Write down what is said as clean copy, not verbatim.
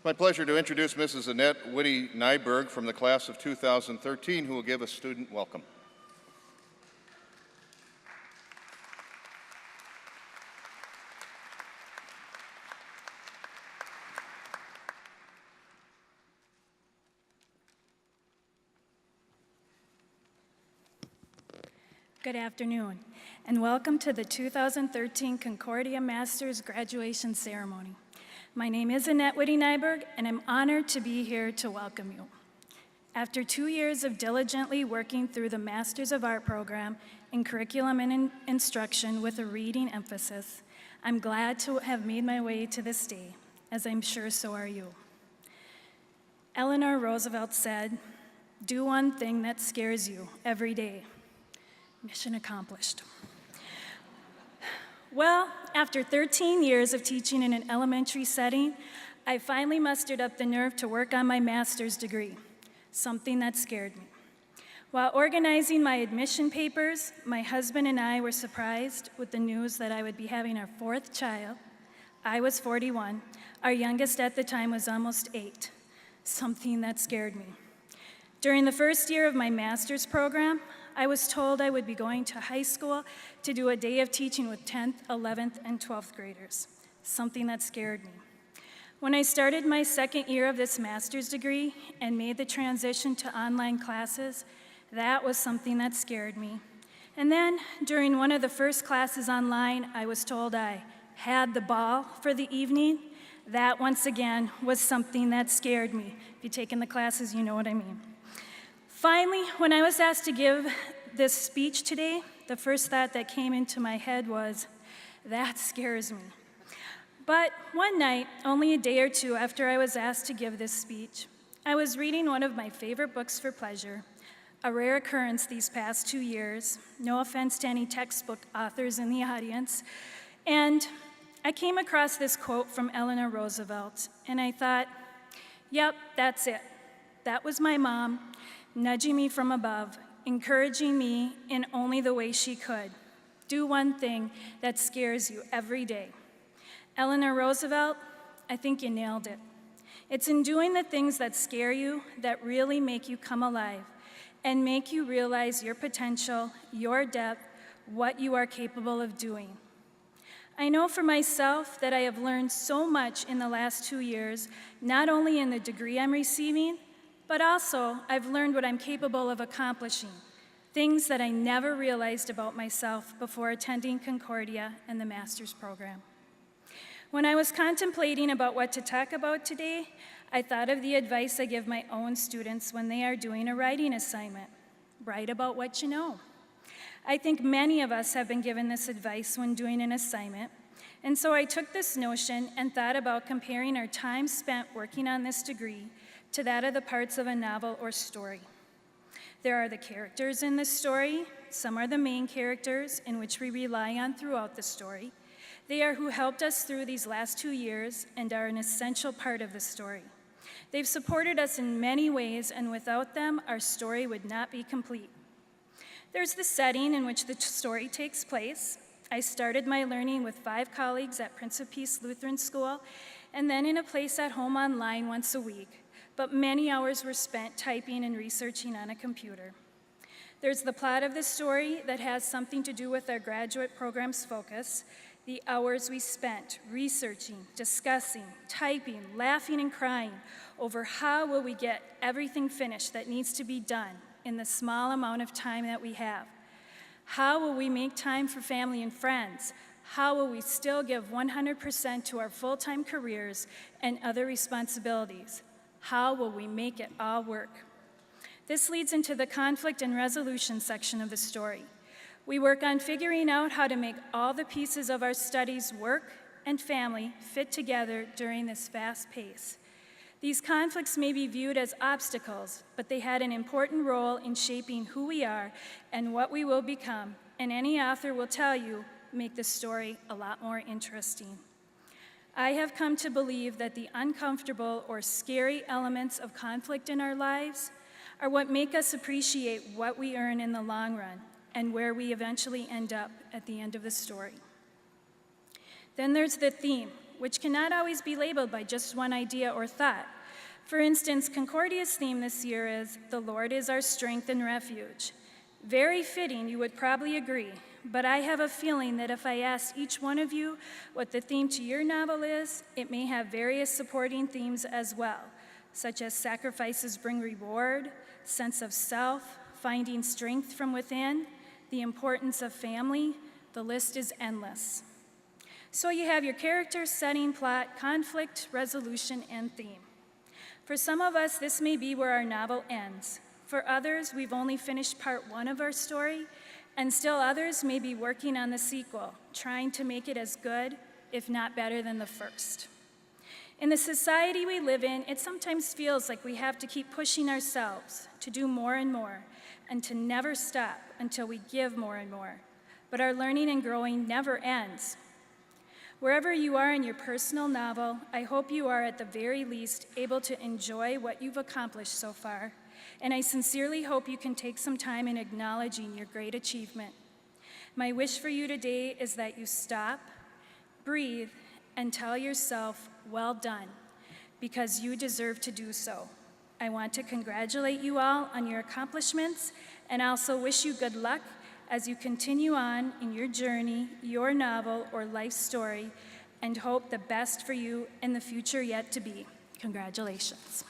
It's my pleasure to introduce Mrs. Annette Witte Nyberg from the class of 2013, who will give a student welcome. Good afternoon, and welcome to the 2013 Concordia Masters Graduation Ceremony. My name is Annette Witte Nyberg, and I'm honored to be here to welcome you. After 2 years of diligently working through the Masters of Art program in curriculum and instruction with a reading emphasis, I'm glad to have made my way to this day, as I'm sure so are you. Eleanor Roosevelt said, "Do one thing that scares you every day." Mission accomplished. Well, after 13 years of teaching in an elementary setting, I finally mustered up the nerve to work on my master's degree, something that scared me. While organizing my admission papers, my husband and I were surprised with the news that I would be having our 4th child. I was 41. Our youngest at the time was almost 8, something that scared me. During the first year of my master's program, I was told I would be going to high school to do a day of teaching with 10th, 11th, and 12th graders, something that scared me. When I started my second year of this master's degree and made the transition to online classes, that was something that scared me. And then, during one of the first classes online, I was told I had the ball for the evening. That, once again, was something that scared me. If you've taken the classes, you know what I mean. Finally, when I was asked to give this speech today, the first thought that came into my head was, that scares me. But one night, only a day or two after I was asked to give this speech, I was reading one of my favorite books for pleasure, a rare occurrence these past 2 years, no offense to any textbook authors in the audience, and I came across this quote from Eleanor Roosevelt, and I thought, yep, that's it. That was my mom, nudging me from above, encouraging me in only the way she could. Do one thing that scares you every day. Eleanor Roosevelt, I think you nailed it. It's in doing the things that scare you that really make you come alive and make you realize your potential, your depth, what you are capable of doing. I know for myself that I have learned so much in the last 2 years, not only in the degree I'm receiving, but also I've learned what I'm capable of accomplishing, things that I never realized about myself before attending Concordia and the master's program. When I was contemplating about what to talk about today, I thought of the advice I give my own students when they are doing a writing assignment. Write about what you know. I think many of us have been given this advice when doing an assignment, and so I took this notion and thought about comparing our time spent working on this degree to that of the parts of a novel or story. There are the characters in the story. Some are the main characters in which we rely on throughout the story. They are who helped us through these last 2 years and are an essential part of the story. They've supported us in many ways, and without them, our story would not be complete. There's the setting in which the story takes place. I started my learning with 5 colleagues at Prince of Peace Lutheran School, and then in a place at home online once a week. But many hours were spent typing and researching on a computer. There's the plot of the story that has something to do with our graduate program's focus, the hours we spent researching, discussing, typing, laughing, and crying over how will we get everything finished that needs to be done in the small amount of time that we have. How will we make time for family and friends? How will we still give 100% to our full-time careers and other responsibilities? How will we make it all work? This leads into the conflict and resolution section of the story. We work on figuring out how to make all the pieces of our studies, work, and family fit together during this fast pace. These conflicts may be viewed as obstacles, but they had an important role in shaping who we are and what we will become, and any author will tell you, make the story a lot more interesting. I have come to believe that the uncomfortable or scary elements of conflict in our lives are what make us appreciate what we earn in the long run and where we eventually end up at the end of the story. Then there's the theme, which cannot always be labeled by just one idea or thought. For instance, Concordia's theme this year is, "The Lord is our strength and refuge." Very fitting, you would probably agree, but I have a feeling that if I asked each one of you what the theme to your novel is, it may have various supporting themes as well, such as sacrifices bring reward, sense of self, finding strength from within, the importance of family. The list is endless. So you have your character, setting, plot, conflict, resolution, and theme. For some of us, this may be where our novel ends. For others, we've only finished part one of our story, and still others may be working on the sequel, trying to make it as good, if not better, than the first. In the society we live in, it sometimes feels like we have to keep pushing ourselves to do more and more, and to never stop until we give more and more. But our learning and growing never ends. Wherever you are in your personal novel, I hope you are at the very least able to enjoy what you've accomplished so far, and I sincerely hope you can take some time in acknowledging your great achievement. My wish for you today is that you stop, breathe, and tell yourself, "Well done," because you deserve to do so. I want to congratulate you all on your accomplishments and also wish you good luck as you continue on in your journey, your novel, or life story, and hope the best for you in the future yet to be. Congratulations.